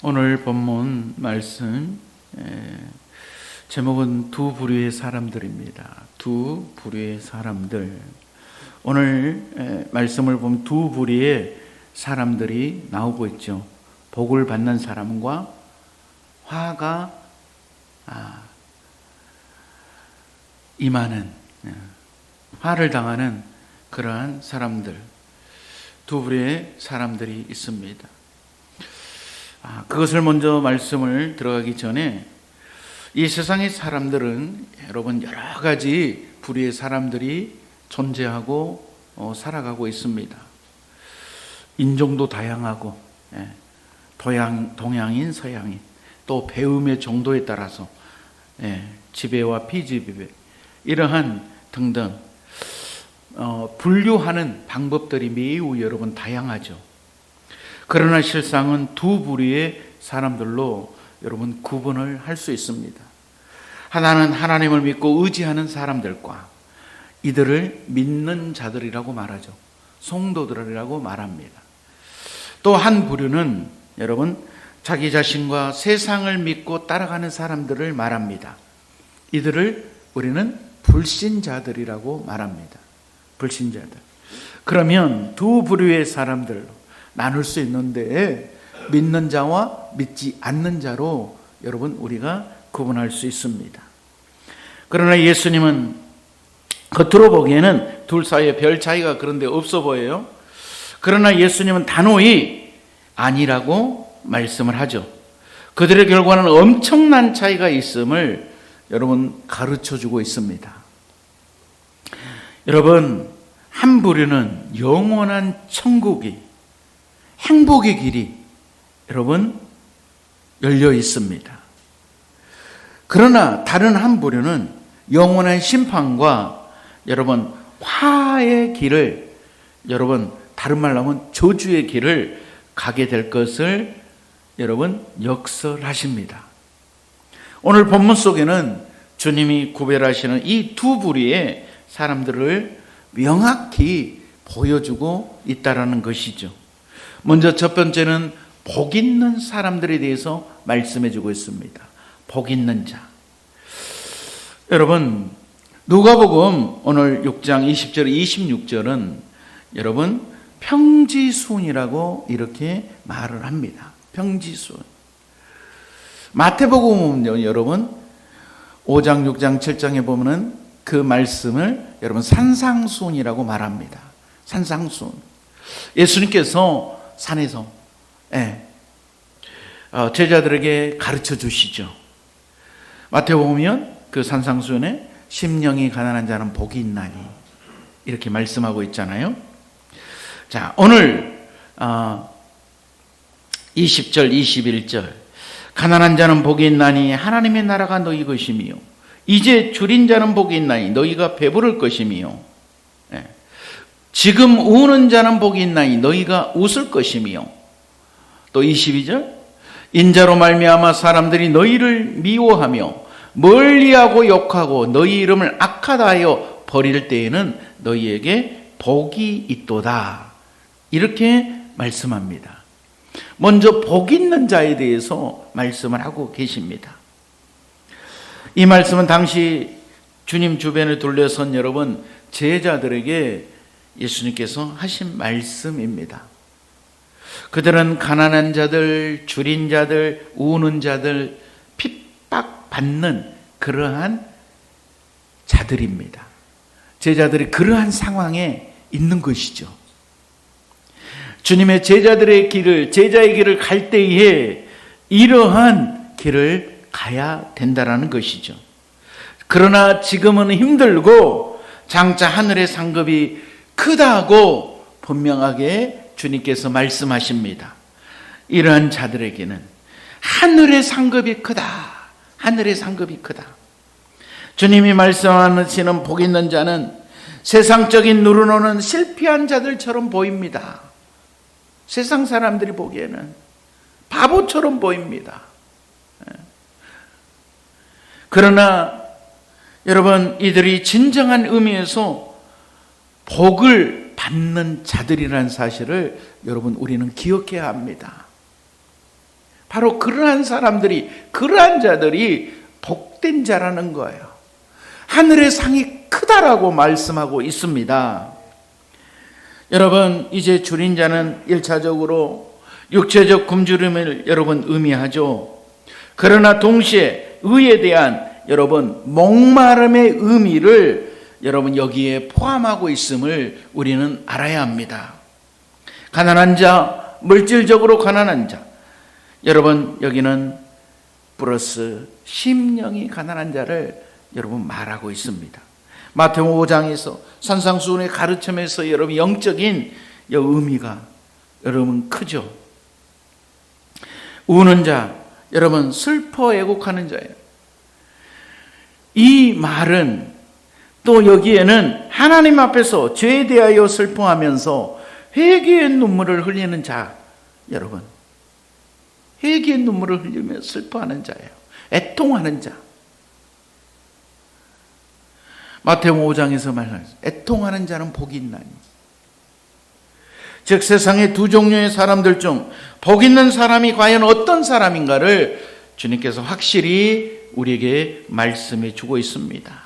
오늘 본문 말씀 제목은 두 부류의 사람들입니다. 두 부류의 사람들. 오늘 말씀을 보면 두 부류의 사람들이 나오고 있죠. 복을 받는 사람과 화가 임하는, 화를 당하는 그러한 사람들, 두 부류의 사람들이 있습니다. 그것을 먼저 말씀을 들어가기 전에 이 세상의 사람들은 여러분 여러 가지 부류의 사람들이 존재하고 살아가고 있습니다. 인종도 다양하고 동양인, 서양인, 또 배움의 정도에 따라서 지배와 피지배 이러한 등등 분류하는 방법들이 매우 여러분 다양하죠. 그러나 실상은 두 부류의 사람들로 여러분 구분을 할 수 있습니다. 하나는 하나님을 믿고 의지하는 사람들과 이들을 믿는 자들이라고 말하죠. 성도들이라고 말합니다. 또 한 부류는 여러분 자기 자신과 세상을 믿고 따라가는 사람들을 말합니다. 이들을 우리는 불신자들이라고 말합니다. 불신자들. 그러면 두 부류의 사람들로 나눌 수 있는데 믿는 자와 믿지 않는 자로 여러분 우리가 구분할 수 있습니다. 그러나 예수님은 겉으로 보기에는 둘 사이에 별 차이가 그런데 없어 보여요. 그러나 예수님은 단호히 아니라고 말씀을 하죠. 그들의 결과는 엄청난 차이가 있음을 여러분 가르쳐주고 있습니다. 여러분, 한 부류는 영원한 천국이, 행복의 길이 여러분 열려 있습니다. 그러나 다른 한 부류는 영원한 심판과 여러분 화의 길을, 여러분 다른 말로 하면 저주의 길을 가게 될 것을 여러분 역설하십니다. 오늘 본문 속에는 주님이 구별하시는 이 두 부류의 사람들을 명확히 보여주고 있다라는 것이죠. 먼저 첫 번째는 복 있는 사람들에 대해서 말씀해 주고 있습니다. 복 있는 자. 여러분, 누가복음 오늘 6장 20절 26절은 여러분 평지순이라고 이렇게 말을 합니다. 평지순. 마태복음은요, 여러분 5장 6장 7장에 보면은 그 말씀을 여러분 산상순이라고 말합니다. 산상순. 예수님께서 산에서 제자들에게 가르쳐 주시죠. 마태복음은 그 산상순에 심령이 가난한 자는 복이 있나니 이렇게 말씀하고 있잖아요. 자, 오늘 20절 21절 가난한 자는 복이 있나니 하나님의 나라가 너희 것이며 이제 줄인 자는 복이 있나니 너희가 배부를 것이며 지금 우는 자는 복이 있나니 너희가 웃을 것이며 또 22절 인자로 말미암아 사람들이 너희를 미워하며 멀리하고 욕하고 너희 이름을 악하다 하여 버릴 때에는 너희에게 복이 있도다. 이렇게 말씀합니다. 먼저 복 있는 자에 대해서 말씀을 하고 계십니다. 이 말씀은 당시 주님 주변을 둘러선 여러분 제자들에게 예수님께서 하신 말씀입니다. 그들은 가난한 자들, 줄인 자들, 우는 자들, 핍박받는 그러한 자들입니다. 제자들이 그러한 상황에 있는 것이죠. 주님의 제자의 길을 갈 때에 이러한 길을 가야 된다라는 것이죠. 그러나 지금은 힘들고 장차 하늘의 상급이 크다고 분명하게 주님께서 말씀하십니다. 이러한 자들에게는 하늘의 상급이 크다. 하늘의 상급이 크다. 주님이 말씀하시는 복 있는 자는 세상적인 누르노는 실패한 자들처럼 보입니다. 세상 사람들이 보기에는 바보처럼 보입니다. 그러나 여러분 이들이 진정한 의미에서 복을 받는 자들이라는 사실을 여러분 우리는 기억해야 합니다. 바로 그러한 사람들이, 그러한 자들이 복된 자라는 거예요. 하늘의 상이 크다라고 말씀하고 있습니다. 여러분, 이제 줄인 자는 1차적으로 육체적 굶주림을 여러분 의미하죠. 그러나 동시에 의에 대한 여러분 목마름의 의미를 여러분 여기에 포함하고 있음을 우리는 알아야 합니다. 가난한 자, 물질적으로 가난한 자, 여러분 여기는 플러스 심령이 가난한 자를 여러분 말하고 있습니다. 마태복음 5장에서 산상수훈의 가르침에서 여러분 영적인 의미가 여러분 크죠. 우는 자, 여러분 슬퍼 애곡하는 자예요. 이 말은 또 여기에는 하나님 앞에서 죄에 대하여 슬퍼하면서 회개의 눈물을 흘리는 자, 여러분 회개의 눈물을 흘리며 슬퍼하는 자예요. 애통하는 자. 마태복음 5장에서 말하죠. 애통하는 자는 복이 있나니. 즉 세상의 두 종류의 사람들 중 복 있는 사람이 과연 어떤 사람인가를 주님께서 확실히 우리에게 말씀해 주고 있습니다.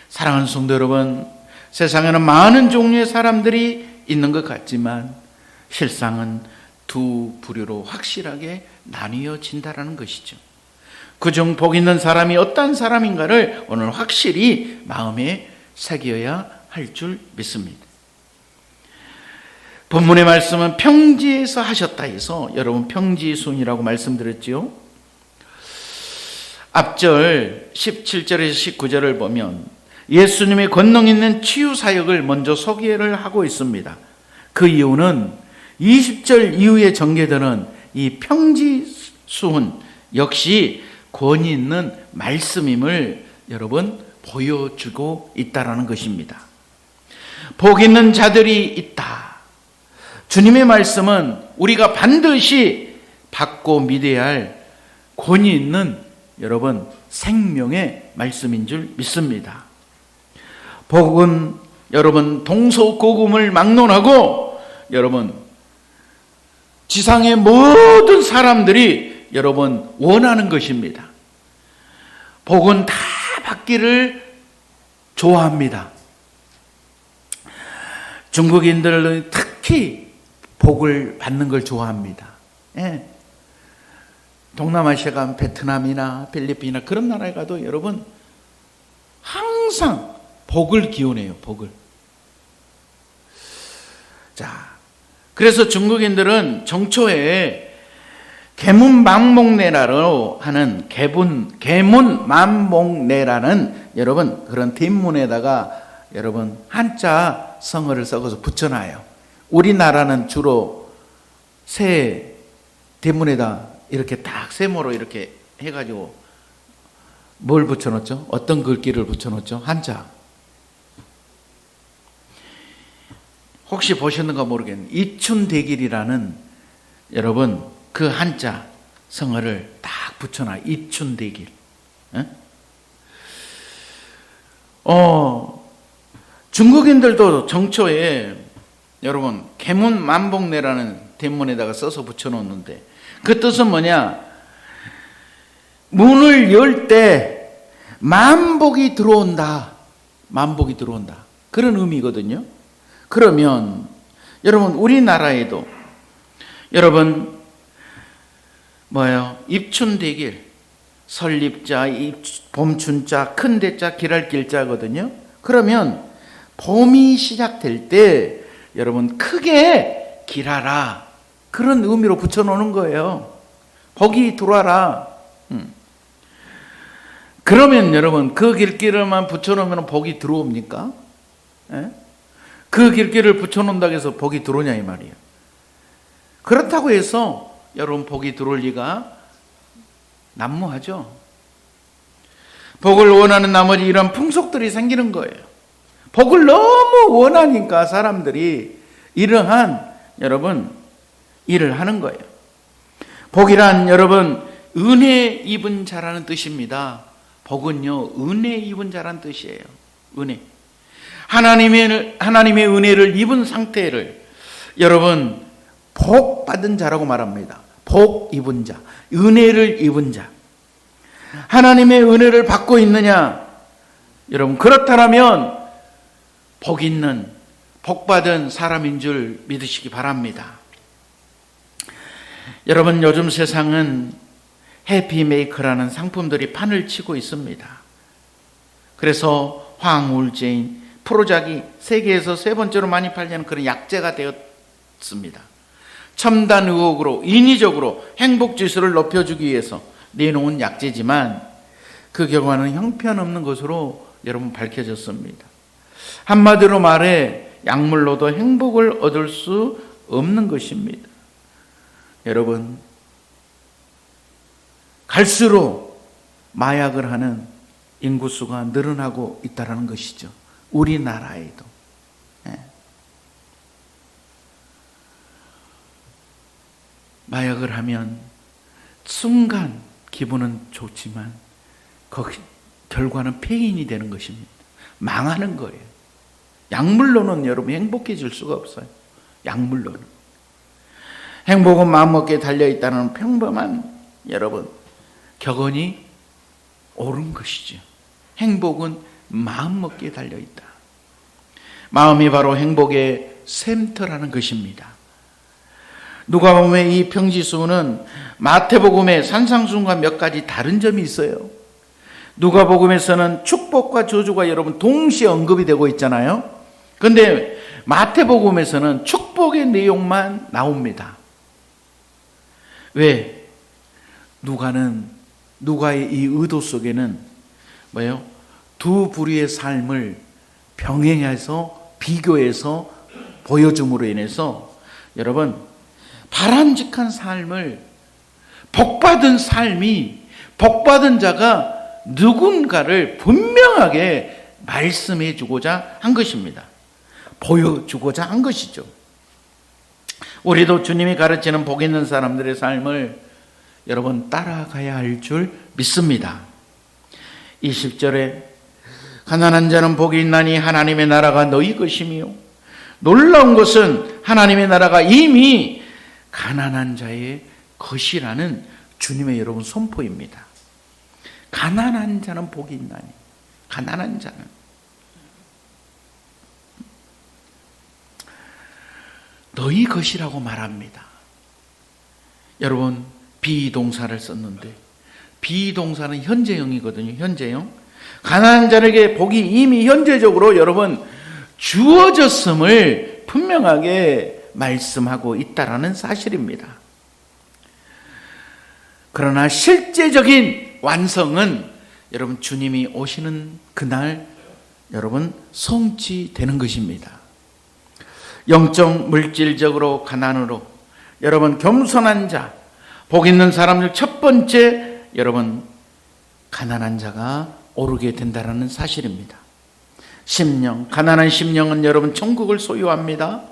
사랑하는 성도 여러분, 세상에는 많은 종류의 사람들이 있는 것 같지만 실상은 두 부류로 확실하게 나뉘어진다는 것이죠. 그중 복 있는 사람이 어떤 사람인가를 오늘 확실히 마음에 새겨야 할 줄 믿습니다. 본문의 말씀은 평지에서 하셨다 해서 여러분 평지순이라고 말씀드렸지요. 앞절 17절에서 19절을 보면 예수님의 권능 있는 치유 사역을 먼저 소개를 하고 있습니다. 그 이유는 20절 이후에 전개되는 이 평지순 역시 권위 있는 말씀임을 여러분 보여주고 있다라는 것입니다. 복 있는 자들이 있다. 주님의 말씀은 우리가 반드시 받고 믿어야 할 권위 있는 여러분 생명의 말씀인 줄 믿습니다. 복은 여러분 동서고금을 막론하고 여러분 지상의 모든 사람들이 여러분 원하는 것입니다. 복은 다 받기를 좋아합니다. 중국인들은 특히 복을 받는 걸 좋아합니다. 예. 동남아시아 가면 베트남이나 필리핀이나 그런 나라에 가도 여러분 항상 복을 기원해요. 복을. 자, 그래서 중국인들은 정초에 개문만복내라로 하는 개문만복내라는 여러분 그런 뒷문에다가 여러분 한자 성어를 썩어서 붙여놔요. 우리나라는 주로 새 대문에다 이렇게 딱 세모로 이렇게 해가지고 뭘 붙여놓죠? 어떤 글귀를 붙여놓죠? 한자. 혹시 보셨는가 모르겠는데 이춘대길이라는 여러분 그 한자 성어를 딱 붙여놔. 이춘대길. 중국인들도 정초에 여러분 개문만복내라는 대문에다가 써서 붙여놓는데 그 뜻은 뭐냐? 문을 열 때 만복이 들어온다. 만복이 들어온다. 그런 의미거든요. 그러면 여러분 우리나라에도 여러분 뭐예요? 입춘대길, 설립자, 봄춘자, 큰대자, 길할길자거든요. 그러면 봄이 시작될 때 여러분 크게 길하라 그런 의미로 붙여놓는 거예요. 복이 들어와라. 그러면 여러분 그 길길을만 붙여놓으면 복이 들어옵니까? 예? 그 길길을 붙여놓는다고 해서 복이 들어오냐 이 말이에요. 그렇다고 해서 여러분 복이 들어올 리가 난무하죠. 복을 원하는 나머지 이런 풍속들이 생기는 거예요. 복을 너무 원하니까 사람들이 이러한 여러분 일을 하는 거예요. 복이란 여러분 은혜 입은 자라는 뜻입니다. 복은요 은혜 입은 자라는 뜻이에요. 은혜. 하나님의 은혜를 입은 상태를 여러분 복 받은 자라고 말합니다. 복 입은 자, 은혜를 입은 자. 하나님의 은혜를 받고 있느냐? 여러분, 그렇다면 복 있는, 복 받은 사람인 줄 믿으시기 바랍니다. 여러분, 요즘 세상은 해피메이커라는 상품들이 판을 치고 있습니다. 그래서 화학우울제인 프로작이 세계에서 세 번째로 많이 팔리는 그런 약재가 되었습니다. 첨단 의혹으로 인위적으로 행복지수를 높여주기 위해서 내놓은 약재지만 그 결과는 형편없는 것으로 여러분 밝혀졌습니다. 한마디로 말해 약물로도 행복을 얻을 수 없는 것입니다. 여러분, 갈수록 마약을 하는 인구수가 늘어나고 있다는 것이죠. 우리나라에도. 마약을 하면 순간 기분은 좋지만 거기 결과는 폐인이 되는 것입니다. 망하는 거예요. 약물로는 여러분 행복해질 수가 없어요. 약물로는. 행복은 마음먹기에 달려있다는 평범한 여러분 격언이 옳은 것이죠. 행복은 마음먹기에 달려있다. 마음이 바로 행복의 샘터라는 것입니다. 누가복음의 이 평지수는 마태복음의 산상수훈과 몇 가지 다른 점이 있어요. 누가복음에서는 축복과 저주가 여러분 동시에 언급이 되고 있잖아요. 그런데 마태복음에서는 축복의 내용만 나옵니다. 왜? 누가의 이 의도 속에는 뭐예요? 두 부류의 삶을 병행해서 비교해서 보여줌으로 인해서 여러분 바람직한 삶을 복받은 삶이 복받은 자가 누군가를 분명하게 말씀해 주고자 한 것입니다. 보여주고자 한 것이죠. 우리도 주님이 가르치는 복 있는 사람들의 삶을 여러분 따라가야 할 줄 믿습니다. 20절에 가난한 자는 복이 있나니 하나님의 나라가 너희 것이며 놀라운 것은 하나님의 나라가 이미 가난한 자의 것이라는 주님의 여러분 선포입니다. 가난한 자는 복이 있나니, 가난한 자는 너희 것이라고 말합니다. 여러분 비동사를 썼는데 비동사는 현재형이거든요. 현재형. 가난한 자에게 복이 이미 현재적으로 여러분 주어졌음을 분명하게 말씀하고 있다라는 사실입니다. 그러나 실제적인 완성은 여러분 주님이 오시는 그날 여러분 성취되는 것입니다. 영적 물질적으로 가난으로 여러분 겸손한 자, 복 있는 사람들 첫 번째 여러분 가난한 자가 오르게 된다는 사실입니다. 심령, 가난한 심령은 여러분 천국을 소유합니다.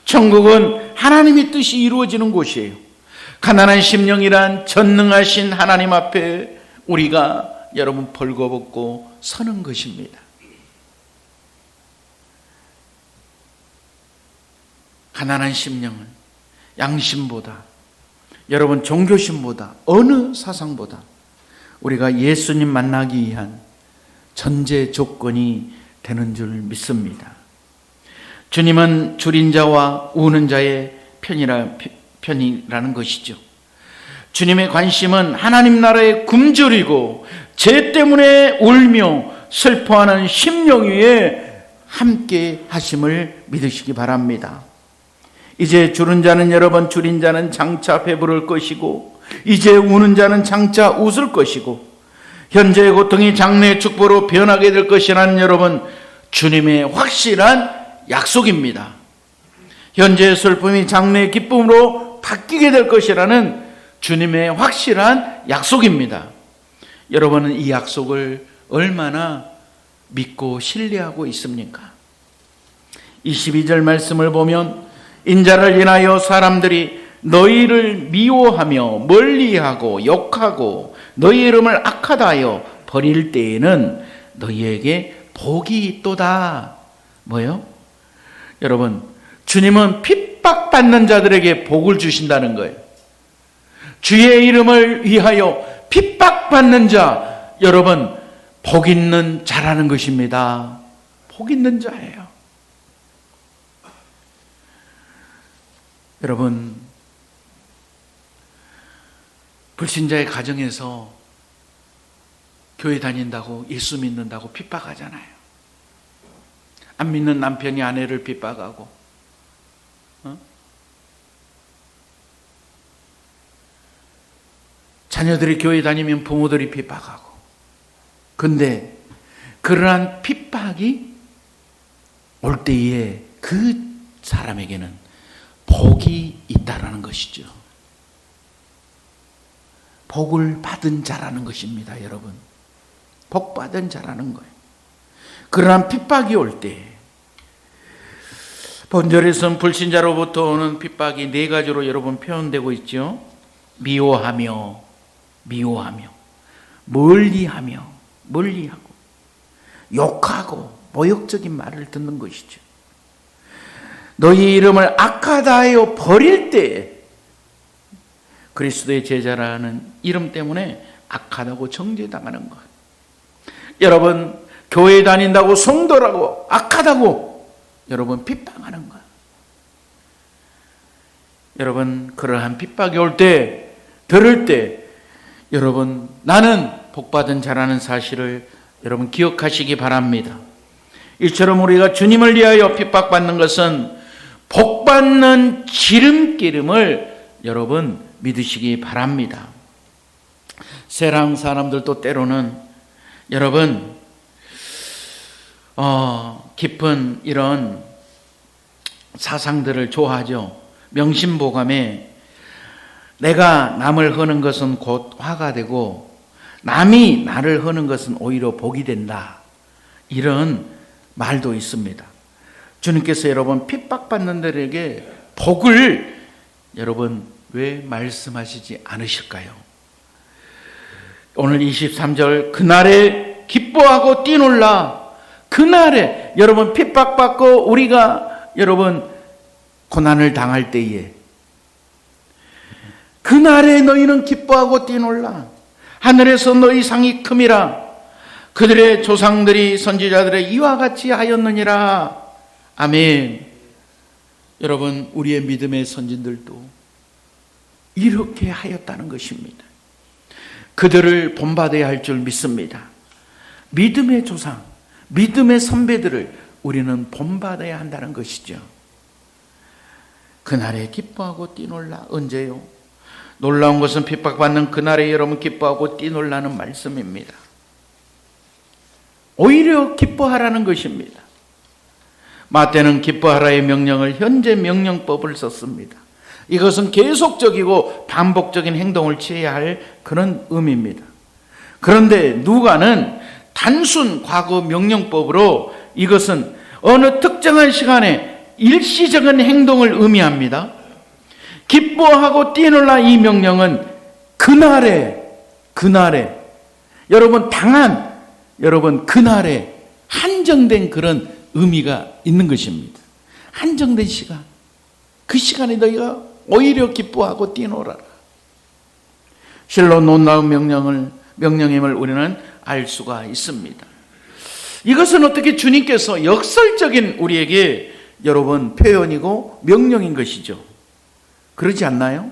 천국은 하나님의 뜻이 이루어지는 곳이에요. 가난한 심령이란 전능하신 하나님 앞에 우리가 여러분 벌거벗고 서는 것입니다. 가난한 심령은 양심보다 여러분 종교심보다 어느 사상보다 우리가 예수님 만나기 위한 전제 조건이 되는 줄 믿습니다. 주님은 줄인 자와 우는 자의 편이라는 것이죠. 주님의 관심은 하나님 나라의 굶주리고 죄 때문에 울며 슬퍼하는 심령 위에 함께 하심을 믿으시기 바랍니다. 이제 줄은 자는 여러분 줄인 자는 장차 배부를 것이고 이제 우는 자는 장차 웃을 것이고 현재의 고통이 장래의 축복으로 변하게 될 것이라는 여러분 주님의 확실한 약속입니다. 현재의 슬픔이 장래의 기쁨으로 바뀌게 될 것이라는 주님의 확실한 약속입니다. 여러분은 이 약속을 얼마나 믿고 신뢰하고 있습니까? 22절 말씀을 보면 인자를 인하여 사람들이 너희를 미워하며 멀리하고 욕하고 너희 이름을 악하다 하여 버릴 때에는 너희에게 복이 있도다. 뭐요? 여러분 주님은 핍박받는 자들에게 복을 주신다는 거예요. 주의 이름을 위하여 핍박받는 자, 여러분 복 있는 자라는 것입니다. 복 있는 자예요. 여러분, 불신자의 가정에서 교회 다닌다고, 예수 믿는다고 핍박하잖아요. 안 믿는 남편이 아내를 핍박하고, 자녀들이 교회 다니면 부모들이 핍박하고. 근데 그러한 핍박이 올 때에 그 사람에게는 복이 있다라는 것이죠. 복을 받은 자라는 것입니다, 여러분. 복 받은 자라는 거예요. 그러한 핍박이 올 때, 본절에서는 불신자로부터 오는 핍박이 네 가지로 여러분 표현되고 있죠. 미워하며, 멀리하며, 멀리하고, 욕하고, 모욕적인 말을 듣는 것이죠. 너희 이름을 악하다 하여 버릴 때에 그리스도의 제자라는 이름 때문에 악하다고 정죄당하는 것. 여러분, 교회 다닌다고 성도라고 악하다고 여러분 핍박하는 것. 여러분, 그러한 핍박이 올 때, 들을 때 여러분, 나는 복받은 자라는 사실을 여러분 기억하시기 바랍니다. 이처럼 우리가 주님을 위하여 핍박받는 것은 복받는 지름기름을 여러분 믿으시기 바랍니다. 세상 사람들도 때로는 여러분 깊은 이런 사상들을 좋아하죠. 명심보감에 내가 남을 허는 것은 곧 화가 되고 남이 나를 허는 것은 오히려 복이 된다. 이런 말도 있습니다. 주님께서 여러분 핍박받는 자들에게 복을 여러분 왜 말씀하시지 않으실까요? 오늘 23절 그날에 기뻐하고 뛰놀라. 그날에 여러분 핍박받고 우리가 여러분 고난을 당할 때에 그날에 너희는 기뻐하고 뛰놀라. 하늘에서 너희 상이 큼이라. 그들의 조상들이 선지자들의 이와 같이 하였느니라. 아멘. 여러분, 우리의 믿음의 선진들도 이렇게 하였다는 것입니다. 그들을 본받아야 할 줄 믿습니다. 믿음의 조상, 믿음의 선배들을 우리는 본받아야 한다는 것이죠. 그날에 기뻐하고 뛰놀라. 언제요? 놀라운 것은 핍박받는 그날에 여러분 기뻐하고 뛰놀라는 말씀입니다. 오히려 기뻐하라는 것입니다. 마태는 기뻐하라의 명령을 현재 명령법을 썼습니다. 이것은 계속적이고 반복적인 행동을 취해야 할 그런 의미입니다. 그런데 누가는 단순 과거 명령법으로 이것은 어느 특정한 시간에 일시적인 행동을 의미합니다. 기뻐하고 뛰놀라 이 명령은 그날에 여러분 당한 여러분 그날에 한정된 그런 의미가 있는 것입니다. 한정된 시간, 그 시간에 너희가 오히려 기뻐하고 뛰놀아라. 실로 놀라운 명령임을 우리는 알 수가 있습니다. 이것은 어떻게 주님께서 역설적인 우리에게 여러분 표현이고 명령인 것이죠. 그러지 않나요?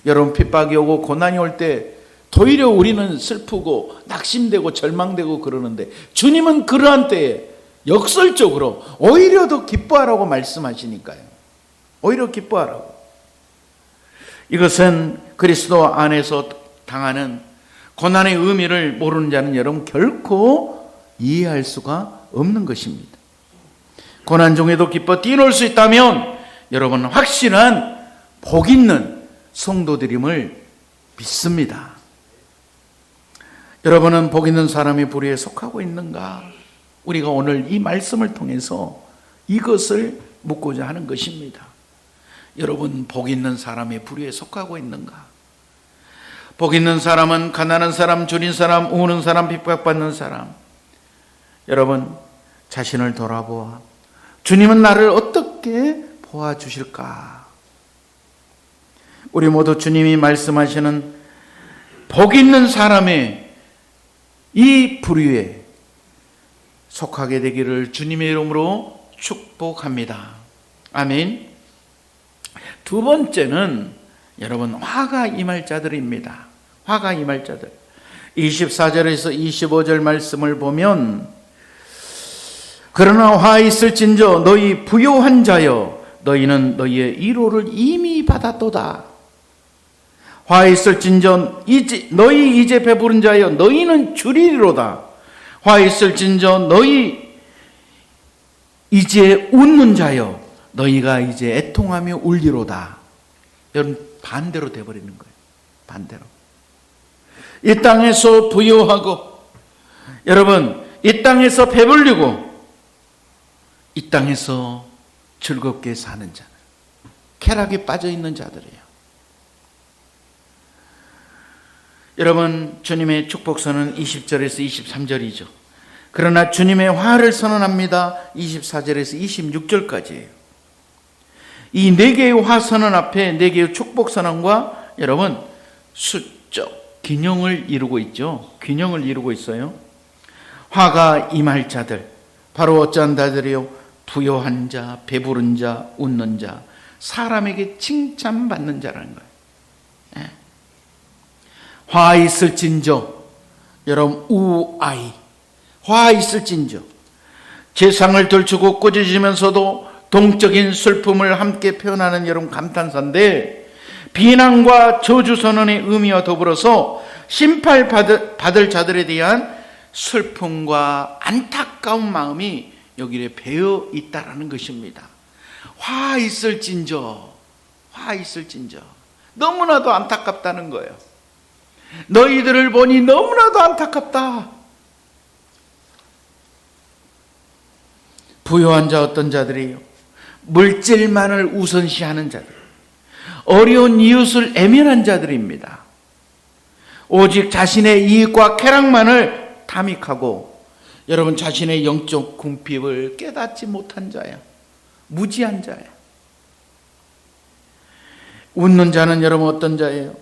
여러분 핍박이 오고 고난이 올 때 오히려 우리는 슬프고 낙심되고 절망되고 그러는데 주님은 그러한 때에 역설적으로 오히려 더 기뻐하라고 말씀하시니까요. 오히려 기뻐하라고. 이것은 그리스도 안에서 당하는 고난의 의미를 모르는 자는 여러분 결코 이해할 수가 없는 것입니다. 고난 중에도 기뻐 뛰놀 수 있다면 여러분 확실한 복 있는 성도들임을 믿습니다. 여러분은 복 있는 사람의 부류에 속하고 있는가? 우리가 오늘 이 말씀을 통해서 이것을 묻고자 하는 것입니다. 여러분 복 있는 사람의 부류에 속하고 있는가? 복 있는 사람은 가난한 사람, 줄인 사람, 우는 사람, 핍박받는 사람. 여러분 자신을 돌아보아 주님은 나를 어떻게 보아주실까? 우리 모두 주님이 말씀하시는 복 있는 사람의 이 부류에 속하게 되기를 주님의 이름으로 축복합니다. 아멘. 두 번째는 여러분 화가 임할 자들입니다. 화가 임할 자들. 24절에서 25절 말씀을 보면 그러나 화 있을진저 너희 부요한 자여 너희는 너희의 위로를 이미 받았도다. 화 있을진저 너희 이제 배부른 자여 너희는 줄이리로다. 화 있을진저 너희 이제 웃는 자여 너희가 이제 애통하며 울리로다. 여러분 반대로 돼버리는 거예요. 반대로. 이 땅에서 부유하고 여러분 이 땅에서 배불리고 이 땅에서 즐겁게 사는 자들, 쾌락에 빠져 있는 자들이에요. 여러분 주님의 축복선은 20절에서 23절이죠. 그러나 주님의 화를 선언합니다. 24절에서 26절까지예요. 이 네 개의 화선언 앞에 네 개의 축복선언과 여러분 수적 균형을 이루고 있죠. 균형을 이루고 있어요. 화가 임할 자들 바로 어떠한 자들이요? 부요한 자, 배부른 자, 웃는 자, 사람에게 칭찬받는 자라는 거예요. 예. 화 있을진저 여러분 우아이 화 있을진저 재상을 들추고 꾸짖으면서도 동적인 슬픔을 함께 표현하는 여러분 감탄사인데 비난과 저주 선언의 의미와 더불어서 심판받을 자들에 대한 슬픔과 안타까운 마음이 여기에 배어 있다라는 것입니다. 화 있을진저 너무나도 안타깝다는 거예요. 너희들을 보니 너무나도 안타깝다. 부요한 자 어떤 자들이에요? 물질만을 우선시하는 자들, 어려운 이웃을 애면한 자들입니다. 오직 자신의 이익과 쾌락만을 탐닉하고 여러분 자신의 영적 궁핍을 깨닫지 못한 자예요. 무지한 자예요. 웃는 자는 여러분 어떤 자예요?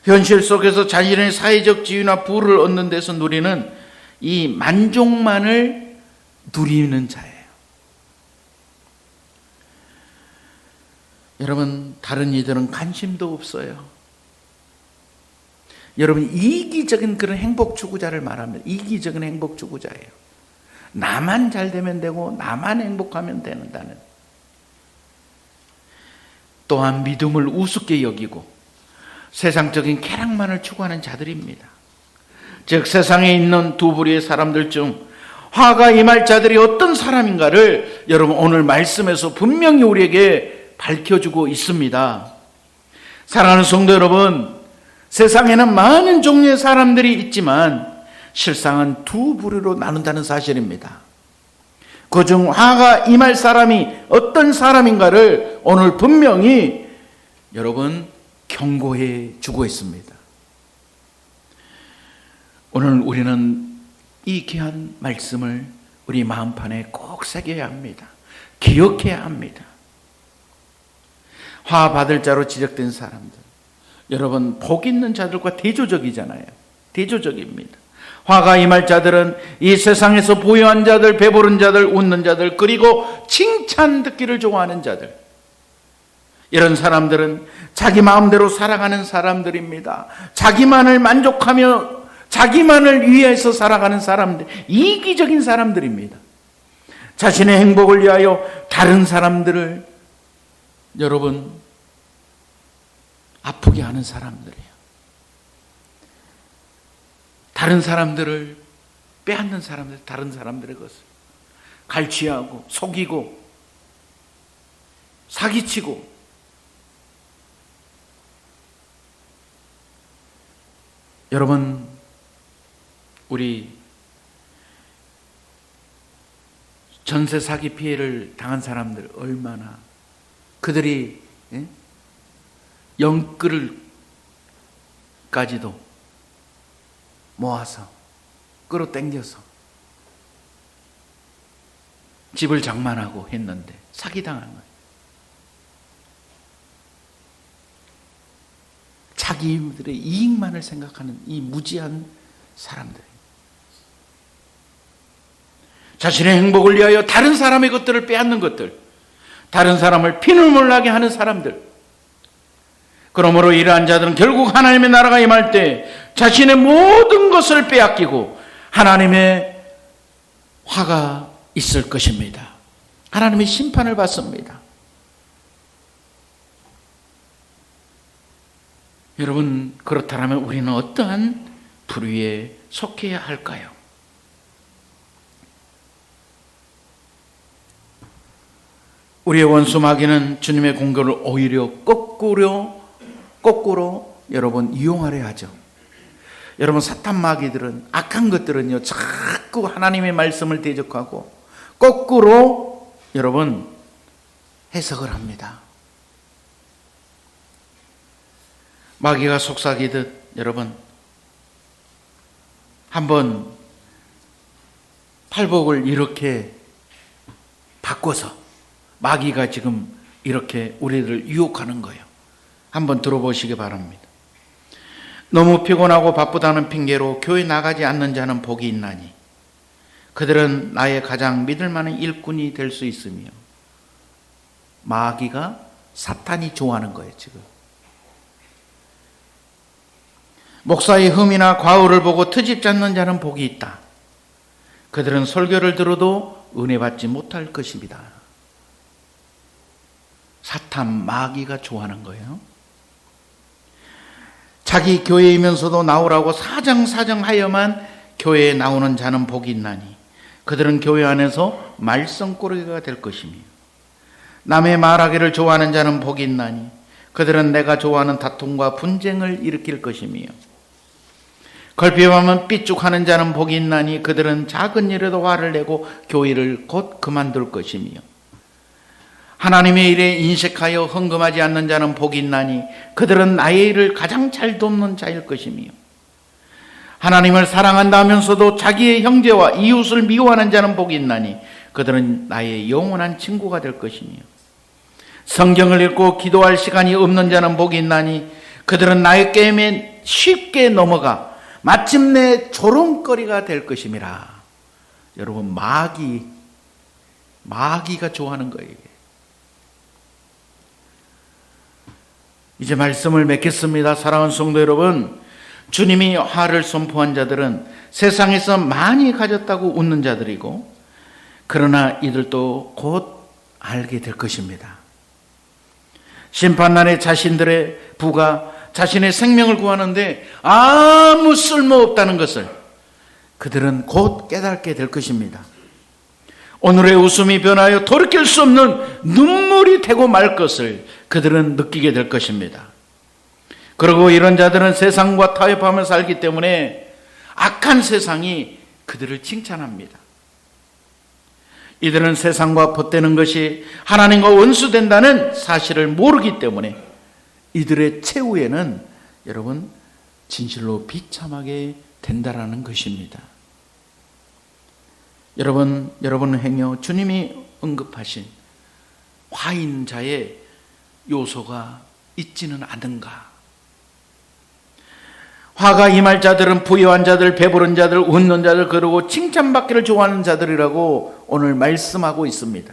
현실 속에서 자신의 사회적 지위나 부를 얻는 데서 누리는 이 만족만을 누리는 자예요. 여러분 다른 이들은 관심도 없어요. 여러분 이기적인 그런 행복 추구자를 말합니다. 이기적인 행복 추구자예요. 나만 잘 되면 되고 나만 행복하면 된다는. 또한 믿음을 우습게 여기고 세상적인 쾌락만을 추구하는 자들입니다. 즉 세상에 있는 두 부류의 사람들 중 화가 임할 자들이 어떤 사람인가를 여러분 오늘 말씀에서 분명히 우리에게 밝혀주고 있습니다. 사랑하는 성도 여러분, 세상에는 많은 종류의 사람들이 있지만 실상은 두 부류로 나눈다는 사실입니다. 그중 화가 임할 사람이 어떤 사람인가를 오늘 분명히 여러분 경고해 주고 있습니다. 오늘 우리는 이 귀한 말씀을 우리 마음판에 꼭 새겨야 합니다. 기억해야 합니다. 화 받을 자로 지적된 사람들, 여러분 복 있는 자들과 대조적이잖아요. 대조적입니다. 화가 임할 자들은 이 세상에서 부유한 자들, 배부른 자들, 웃는 자들, 그리고 칭찬 듣기를 좋아하는 자들, 이런 사람들은 자기 마음대로 살아가는 사람들입니다. 자기만을 만족하며 자기만을 위해서 살아가는 사람들, 이기적인 사람들입니다. 자신의 행복을 위하여 다른 사람들을 여러분 아프게 하는 사람들이에요. 다른 사람들을 빼앗는 사람들, 다른 사람들의 것을 갈취하고 속이고 사기치고 여러분 우리 전세 사기 피해를 당한 사람들 얼마나 그들이 영끌까지도 모아서 끌어당겨서 집을 장만하고 했는데 사기당한 거예요. 자기들의 이익만을 생각하는 이 무지한 사람들. 자신의 행복을 위하여 다른 사람의 것들을 빼앗는 것들, 다른 사람을 피눈물 나게 하는 사람들. 그러므로 이러한 자들은 결국 하나님의 나라가 임할 때 자신의 모든 것을 빼앗기고 하나님의 화가 있을 것입니다. 하나님의 심판을 받습니다. 여러분, 그렇다면 우리는 어떠한 부류에 속해야 할까요? 우리의 원수 마귀는 주님의 공격을 오히려 거꾸로 여러분 이용하려 하죠. 여러분, 사탄 마귀들은, 악한 것들은요, 자꾸 하나님의 말씀을 대적하고 거꾸로 여러분 해석을 합니다. 마귀가 속삭이듯 여러분, 한번 팔복을 이렇게 바꿔서 마귀가 지금 이렇게 우리를 유혹하는 거예요. 한번 들어보시기 바랍니다. 너무 피곤하고 바쁘다는 핑계로 교회 나가지 않는 자는 복이 있나니 그들은 나의 가장 믿을 만한 일꾼이 될 수 있으며. 마귀가, 사탄이 좋아하는 거예요 지금. 목사의 흠이나 과오를 보고 트집 잡는 자는 복이 있다. 그들은 설교를 들어도 은혜 받지 못할 것입니다. 사탄, 마귀가 좋아하는 거예요. 자기 교회이면서도 나오라고 사정하여만 교회에 나오는 자는 복이 있나니 그들은 교회 안에서 말썽꾸러기가 될 것이며. 남의 말하기를 좋아하는 자는 복이 있나니 그들은 내가 좋아하는 다툼과 분쟁을 일으킬 것이며. 걸핏하면 삐죽하는 자는 복이 있나니 그들은 작은 일에도 화를 내고 교회를 곧 그만둘 것이며. 하나님의 일에 인색하여 헌금하지 않는 자는 복이 있나니 그들은 나의 일을 가장 잘 돕는 자일 것이며. 하나님을 사랑한다 하면서도 자기의 형제와 이웃을 미워하는 자는 복이 있나니 그들은 나의 영원한 친구가 될 것이며. 성경을 읽고 기도할 시간이 없는 자는 복이 있나니 그들은 나의 게임에 쉽게 넘어가 마침내 조롱거리가 될 것임이라. 여러분, 마귀가 좋아하는 거예요. 이제 말씀을 맺겠습니다. 사랑하는 성도 여러분, 주님이 화를 선포한 자들은 세상에서 많이 가졌다고 웃는 자들이고, 그러나 이들도 곧 알게 될 것입니다. 심판날에 자신들의 부가 자신의 생명을 구하는데 아무 쓸모없다는 것을 그들은 곧 깨닫게 될 것입니다. 오늘의 웃음이 변하여 돌이킬 수 없는 눈물이 되고 말 것을 그들은 느끼게 될 것입니다. 그리고 이런 자들은 세상과 타협하며 살기 때문에 악한 세상이 그들을 칭찬합니다. 이들은 세상과 벗대는 것이 하나님과 원수된다는 사실을 모르기 때문에 이들의 최후에는 여러분 진실로 비참하게 된다라는 것입니다. 여러분 행여 주님이 언급하신 화인자의 요소가 있지는 않은가? 화가 임할 자들은 부유한 자들, 배부른 자들, 웃는 자들, 그리고 칭찬받기를 좋아하는 자들이라고 오늘 말씀하고 있습니다.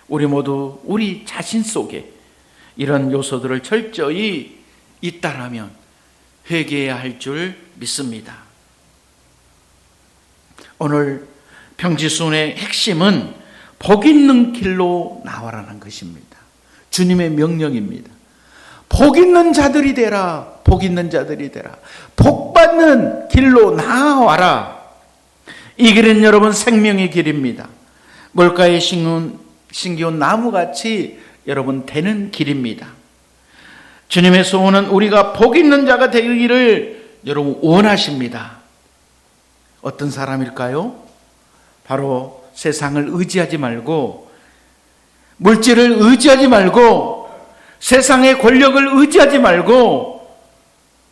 우리 모두 우리 자신 속에 이런 요소들을 철저히 있다라면 회개해야 할 줄 믿습니다. 오늘 평지순의 핵심은 복 있는 길로 나와라는 것입니다. 주님의 명령입니다. 복 있는 자들이 되라. 복 있는 자들이 되라. 복 받는 길로 나와라. 이 길은 여러분 생명의 길입니다. 물가에 심기운 나무같이 여러분 되는 길입니다. 주님의 소원은 우리가 복 있는 자가 되기를 여러분 원하십니다. 어떤 사람일까요? 바로 세상을 의지하지 말고, 물질을 의지하지 말고, 세상의 권력을 의지하지 말고,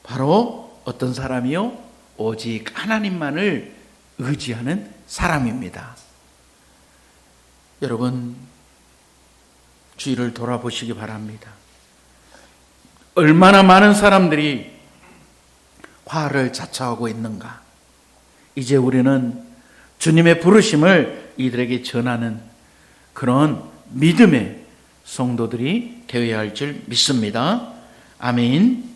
바로 어떤 사람이요? 오직 하나님만을 의지하는 사람입니다. 여러분, 주위를 돌아보시기 바랍니다. 얼마나 많은 사람들이 화를 자처하고 있는가. 이제 우리는 주님의 부르심을 이들에게 전하는 그런 믿음의 성도들이 되어야 할 줄 믿습니다. 아멘.